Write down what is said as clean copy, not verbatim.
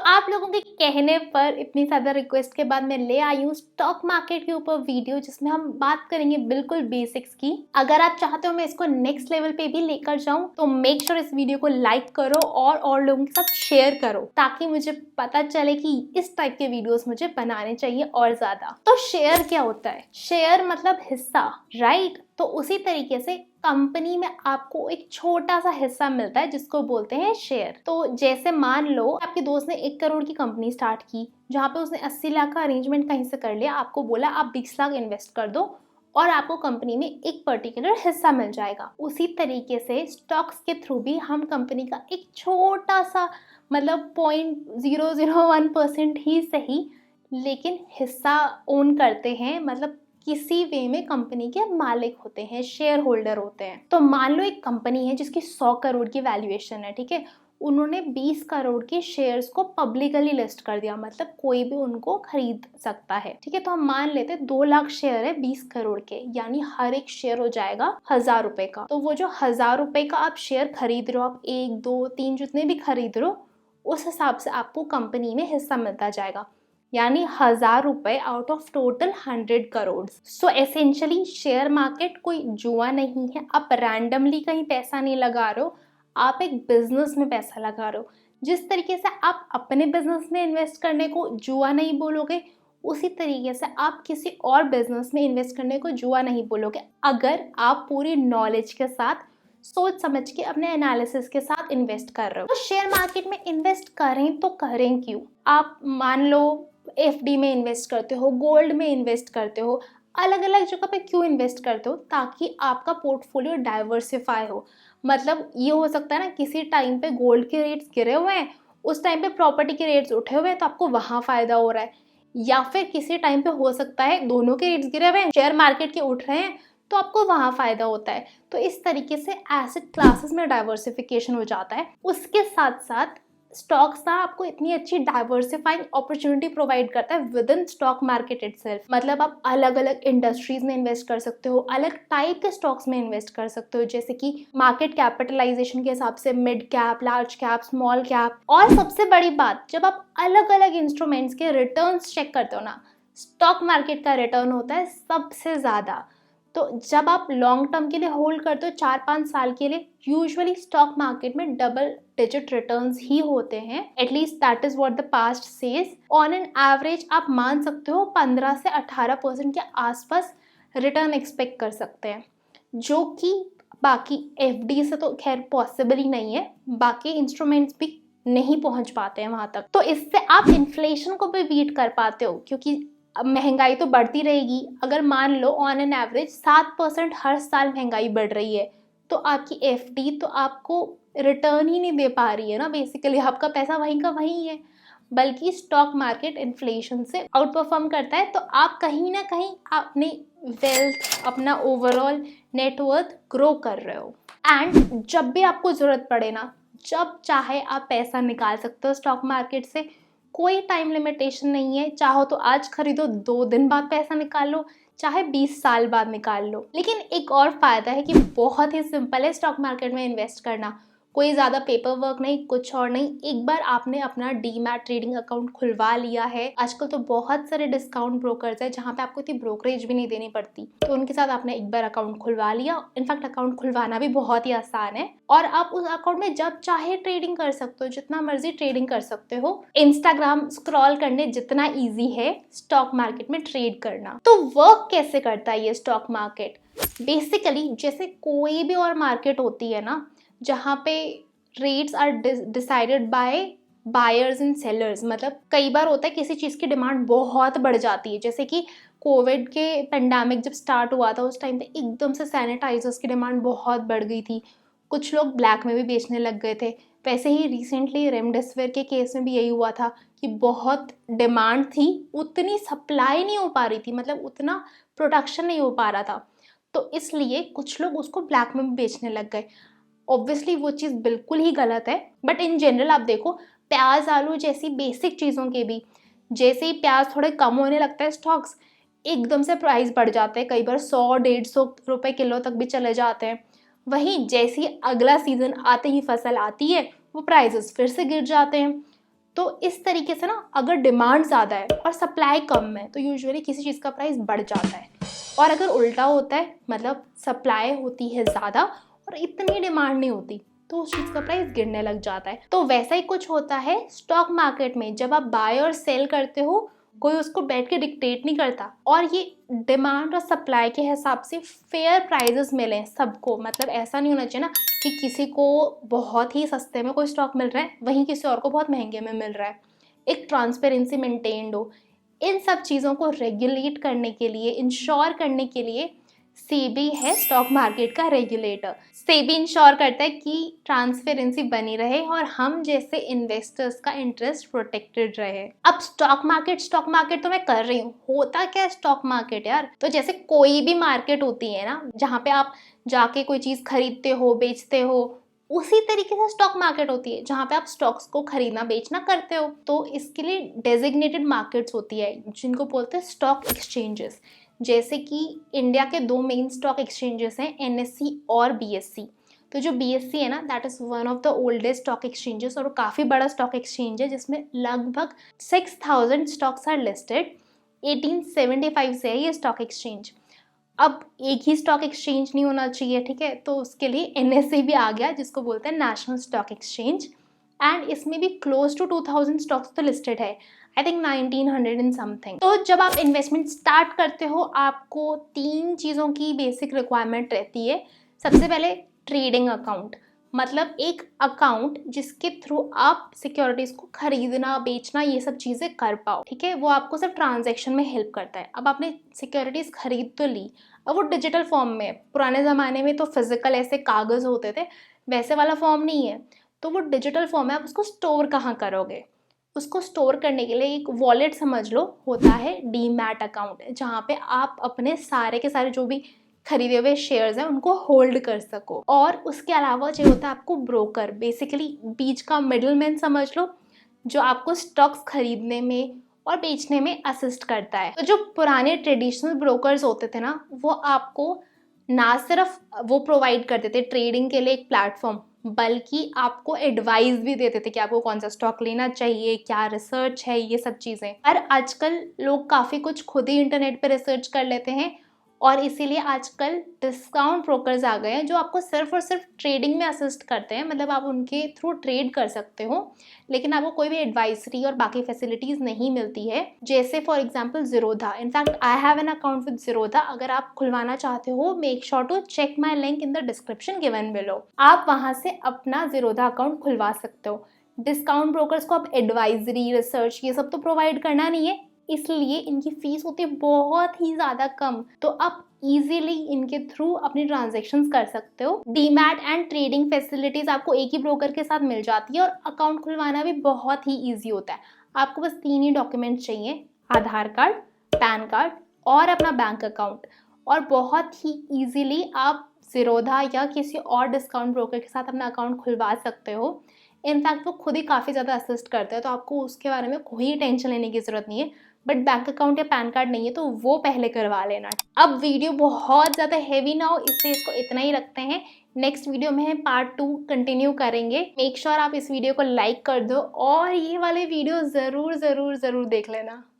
आप लोगों के कहने पर इतनी ज़्यादा रिक्वेस्ट के बाद मैं ले आई हूँ स्टॉक मार्केट के ऊपर वीडियो, जिसमें हम बात करेंगे बिल्कुल बेसिक्स की। अगर आप चाहते हो मैं इसको नेक्स्ट लेवल पे भी लेकर जाऊँ तो मेक श्योर इस वीडियो को लाइक करो और लोगों के साथ शेयर करो, ताकि मुझे पता चले कि इस टाइप के वीडियोस मुझे बनाने चाहिए और ज्यादा। तो शेयर क्या होता है? शेयर मतलब हिस्सा, राइट? तो उसी तरीके से कंपनी में आपको एक छोटा सा हिस्सा मिलता है जिसको बोलते हैं शेयर। तो जैसे मान लो आपके दोस्त ने 1 करोड़ की कंपनी स्टार्ट की, जहाँ पे उसने 80 लाख का अरेंजमेंट कहीं से कर लिया, आपको बोला आप 20 लाख इन्वेस्ट कर दो और आपको कंपनी में एक पर्टिकुलर हिस्सा मिल जाएगा। उसी तरीके से स्टॉक्स के थ्रू भी हम कंपनी का एक छोटा सा, मतलब 0.001% ही सही, लेकिन हिस्सा ओन करते हैं। मतलब किसी वे में कंपनी के मालिक होते हैं, शेयर होल्डर होते हैं। तो मान लो एक कंपनी है जिसकी 100 करोड़ की वैल्यूएशन है, ठीक है। उन्होंने 20 करोड़ के शेयर्स को पब्लिकली लिस्ट कर दिया, मतलब कोई भी उनको खरीद सकता है, ठीक है। तो हम मान लेते 2 लाख शेयर है 20 करोड़ के, यानी हर एक शेयर हो जाएगा 1000 रुपए का। तो वो जो 1000 रुपए का आप शेयर खरीद रहे हो, आप 1, 2, 3 जितने भी खरीद रहे हो, उस हिसाब से आपको कंपनी में हिस्सा मिलता जाएगा, यानी 1000 रुपए out of total 100 crore. So essentially share market कोई जुआ नहीं है। आप रैंडमली कहीं पैसा नहीं लगा रहे हो, आप एक बिजनेस में पैसा लगा रहे हो। जिस तरीके से आप अपने बिजनेस में इन्वेस्ट करने को जुआ नहीं बोलोगे, उसी तरीके से आप किसी और बिजनेस में इन्वेस्ट करने को जुआ नहीं बोलोगे, अगर आप पूरी नॉलेज के साथ, सोच समझ के, अपने एनालिसिस के साथ इन्वेस्ट कर रहे हो। तो शेयर मार्केट में इन्वेस्ट करें तो करें क्यों? आप मान लो एफडी में इन्वेस्ट करते हो, गोल्ड में इन्वेस्ट करते हो, अलग अलग जगह पे क्यों इन्वेस्ट करते हो? ताकि आपका पोर्टफोलियो डाइवर्सिफाई हो। मतलब ये हो सकता है ना, किसी टाइम पे गोल्ड के रेट्स गिरे हुए हैं, उस टाइम पे प्रॉपर्टी के रेट्स उठे हुए हैं, तो आपको वहाँ फायदा हो रहा है। या फिर किसी टाइम पे हो सकता है दोनों के रेट्स गिरे हुए हैं, शेयर मार्केट के उठ रहे हैं, तो आपको वहाँ फायदा होता है। तो इस तरीके से एसेट क्लासेस में डाइवर्सिफिकेशन हो जाता है। उसके साथ साथ स्टॉक्स ना आपको इतनी अच्छी डाइवर्सिफाइंग अपॉर्चुनिटी प्रोवाइड करता है with in stock market itself. मतलब आप अलग अलग इंडस्ट्रीज में इन्वेस्ट कर सकते हो, अलग टाइप के स्टॉक्स में इन्वेस्ट कर सकते हो, जैसे कि मार्केट कैपिटलाइजेशन के हिसाब से mid cap, large cap, small cap. और सबसे बड़ी बात, जब आप अलग अलग इंस्ट्रूमेंट्स के रिटर्न्स चेक करते हो ना, स्टॉक मार्केट का रिटर्न होता है सबसे ज़्यादा। तो जब आप लॉन्ग टर्म के लिए होल्ड करते हो 4-5 साल के लिए, यूजुअली स्टॉक मार्केट में डबल डिजिट रिटर्न्स ही होते हैं। At least that is what the past says. On an average आप मान सकते हो 15 से 18% के आसपास रिटर्न एक्सपेक्ट कर सकते हैं, जो कि बाकी एफडी से तो खैर पॉसिबल ही नहीं है, बाकी इंस्ट्रूमेंट्स भी नहीं पहुंच पाते हैं वहां तक। तो इससे आप इन्फ्लेशन को भी बीट कर पाते हो, क्योंकि अब महंगाई तो बढ़ती रहेगी। अगर मान लो ऑन एन एवरेज 7% हर साल महंगाई बढ़ रही है, तो आपकी एफडी तो आपको रिटर्न ही नहीं दे पा रही है ना, बेसिकली आपका पैसा वहीं का वहीं है। बल्कि स्टॉक मार्केट इन्फ्लेशन से आउट परफॉर्म करता है, तो आप कहीं ना कहीं अपनी वेल्थ, अपना ओवरऑल नेटवर्थ ग्रो कर रहे हो। एंड जब भी आपको जरूरत पड़े ना, जब चाहे आप पैसा निकाल सकते हो स्टॉक मार्केट से। कोई टाइम लिमिटेशन नहीं है, चाहो तो आज खरीदो, 2 दिन बाद पैसा निकाल लो, चाहे 20 साल बाद निकाल लो। लेकिन एक और फायदा है कि बहुत ही सिंपल है स्टॉक मार्केट में इन्वेस्ट करना। कोई ज़्यादा पेपर वर्क नहीं, कुछ और नहीं। एक बार आपने अपना डीमैट ट्रेडिंग अकाउंट खुलवा लिया है, आजकल तो बहुत सारे डिस्काउंट ब्रोकर्स है जहाँ पे आपको इतनी ब्रोकरेज भी नहीं देनी पड़ती, तो उनके साथ आपने एक बार अकाउंट खुलवा लिया। इनफैक्ट अकाउंट खुलवाना भी बहुत ही आसान है, और आप उस अकाउंट में जब चाहे ट्रेडिंग कर सकते हो, जितना मर्जी ट्रेडिंग कर सकते हो। इंस्टाग्राम स्क्रॉल करने जितना ईजी है स्टॉक मार्केट में ट्रेड करना। तो वर्क कैसे करता है ये स्टॉक मार्केट? बेसिकली जैसे कोई भी और मार्केट होती है ना, जहाँ पे rates are decided by buyers and sellers. मतलब कई बार होता है किसी चीज़ की डिमांड बहुत बढ़ जाती है, जैसे कि कोविड के पेंडेमिक जब स्टार्ट हुआ था, उस टाइम पे एकदम से सैनिटाइजर्स की डिमांड बहुत बढ़ गई थी। कुछ लोग ब्लैक में भी बेचने लग गए थे। वैसे ही रिसेंटली रेमडेसिविर के केस में भी यही हुआ था कि बहुत डिमांड थी, उतनी सप्लाई नहीं हो पा रही थी, मतलब उतना प्रोडक्शन नहीं हो पा रहा था, तो इसलिए कुछ लोग उसको ब्लैक में भी बेचने लग गए। ऑब्वियसली वो चीज़ बिल्कुल ही गलत है, बट इन जनरल आप देखो, प्याज, आलू जैसी बेसिक चीज़ों के भी जैसे ही प्याज थोड़े कम होने लगता है स्टॉक्स, एकदम से प्राइस बढ़ जाते हैं, कई बार 100-150 रुपए किलो तक भी चले जाते हैं। वहीं जैसे ही अगला सीजन आते ही फसल आती है, वो प्राइसेस फिर से गिर जाते हैं। तो इस तरीके से ना अगर डिमांड ज़्यादा है और सप्लाई कम है तो यूजुअली किसी चीज़ का प्राइस बढ़ जाता है, और अगर उल्टा होता है मतलब सप्लाई होती है ज़्यादा और इतनी डिमांड नहीं होती तो उस चीज़ का प्राइस गिरने लग जाता है। तो वैसा ही कुछ होता है स्टॉक मार्केट में। जब आप बाय और सेल करते हो कोई उसको बैठ के डिक्टेट नहीं करता, और ये डिमांड और सप्लाई के हिसाब से फेयर प्राइजेस मिलें सबको। मतलब ऐसा नहीं होना चाहिए ना कि किसी को बहुत ही सस्ते में कोई स्टॉक मिल रहा है वहीं किसी और को बहुत महंगे में मिल रहा है। एक ट्रांसपेरेंसी मेंटेन्ड हो। इन सब चीज़ों को रेगुलेट करने के लिए, इंश्योर करने के लिए सेबी है स्टॉक मार्केट का रेगुलेटर। सेबी इंश्योर करता है कि ट्रांसपेरेंसी बनी रहे और हम जैसे इन्वेस्टर्स का इंटरेस्ट प्रोटेक्टेड रहे। अब स्टॉक मार्केट तो मैं कर रही हूँ, होता क्या है स्टॉक मार्केट यार? तो जैसे कोई भी मार्केट होती है ना जहाँ पे आप जाके कोई चीज़ खरीदते हो बेचते हो, उसी तरीके से स्टॉक मार्केट होती है जहाँ पे आप स्टॉक्स को खरीदना बेचना करते हो। तो इसके लिए डेजिग्नेटेड मार्केट्स होती है जिनको बोलते हैं स्टॉक एक्सचेंजेस। जैसे कि इंडिया के 2 मेन स्टॉक एक्सचेंजेस हैं, NSE और BSE। तो जो BSE है ना that is one of the oldest stock exchanges, और काफ़ी बड़ा स्टॉक एक्सचेंज है जिसमें लगभग 6000 स्टॉक्स आर लिस्टेड। 1875 से है ये स्टॉक एक्सचेंज। अब एक ही स्टॉक एक्सचेंज नहीं होना चाहिए, ठीक है, तो उसके लिए NSE भी आ गया जिसको बोलते हैं नेशनल स्टॉक एक्सचेंज। एंड इसमें भी क्लोज टू 2000 स्टॉक्स तो लिस्टेड है, आई थिंक 1900 एंड समथिंग। तो जब आप इन्वेस्टमेंट स्टार्ट करते हो आपको 3 चीज़ों की बेसिक रिक्वायरमेंट रहती है। सबसे पहले ट्रेडिंग अकाउंट, मतलब एक अकाउंट जिसके थ्रू आप सिक्योरिटीज़ को खरीदना बेचना ये सब चीज़ें कर पाओ, ठीक है। वो आपको सिर्फ ट्रांजैक्शन में हेल्प करता है। अब आपने सिक्योरिटीज़ खरीद तो ली, अब वो डिजिटल फॉर्म में है। पुराने ज़माने में तो फिजिकल ऐसे कागज़ होते थे, वैसे वाला फॉर्म नहीं है, तो वो डिजिटल फॉर्म है। आप उसको स्टोर कहाँ करोगे? उसको स्टोर करने के लिए एक वॉलेट समझ लो होता है, डीमैट अकाउंट, जहाँ पे आप अपने सारे के सारे जो भी खरीदे हुए शेयर्स हैं उनको होल्ड कर सको। और उसके अलावा जो होता है आपको ब्रोकर, बेसिकली बीच का मिडलमैन समझ लो, जो आपको स्टॉक्स खरीदने में और बेचने में असिस्ट करता है। तो जो पुराने ट्रेडिशनल ब्रोकर्स होते थे ना वो आपको ना सिर्फ वो प्रोवाइड करते थे ट्रेडिंग के लिए एक प्लेटफॉर्म, बल्कि आपको एडवाइस भी देते थे कि आपको कौन सा स्टॉक लेना चाहिए, क्या रिसर्च है, ये सब चीज़ें। पर आजकल लोग काफ़ी कुछ खुद ही इंटरनेट पे रिसर्च कर लेते हैं, और इसीलिए आजकल डिस्काउंट ब्रोकर्स आ गए हैं जो आपको सिर्फ और सिर्फ ट्रेडिंग में असिस्ट करते हैं। मतलब आप उनके थ्रू ट्रेड कर सकते हो लेकिन आपको कोई भी एडवाइजरी और बाकी फैसिलिटीज़ नहीं मिलती है। जैसे for example Zerodha, in fact I have an account with Zerodha. अगर आप खुलवाना चाहते हो make sure to check my link in the description given below. आप वहाँ से अपना ज़ीरोधा अकाउंट खुलवा सकते हो। डिस्काउंट ब्रोकर्स को आप एडवाइजरी रिसर्च ये सब तो प्रोवाइड करना नहीं है, इसलिए इनकी फीस होती है बहुत ही ज़्यादा कम। तो आप इजीली इनके थ्रू अपनी ट्रांजैक्शंस कर सकते हो। डीमैट एंड ट्रेडिंग फैसिलिटीज़ आपको एक ही ब्रोकर के साथ मिल जाती है, और अकाउंट खुलवाना भी बहुत ही ईजी होता है। आपको बस 3 ही डॉक्यूमेंट्स चाहिए, आधार कार्ड, पैन कार्ड और अपना बैंक अकाउंट, और बहुत ही ईजीली आप ज़ीरोधा या किसी और डिस्काउंट ब्रोकर के साथ अपना अकाउंट खुलवा सकते हो। इनफैक्ट वो खुद ही काफ़ी ज़्यादा असिस्ट करते हैं, तो आपको उसके बारे में कोई टेंशन लेने की ज़रूरत नहीं है। बट बैंक अकाउंट या पैन कार्ड नहीं है तो वो पहले करवा लेना। अब वीडियो बहुत ज़्यादा हैवी ना हो इसलिए इसको इतना ही रखते हैं। नेक्स्ट वीडियो में हम पार्ट 2 कंटिन्यू करेंगे। मेक श्योर आप इस वीडियो को लाइक कर दो और ये वाले वीडियो ज़रूर ज़रूर ज़रूर देख लेना।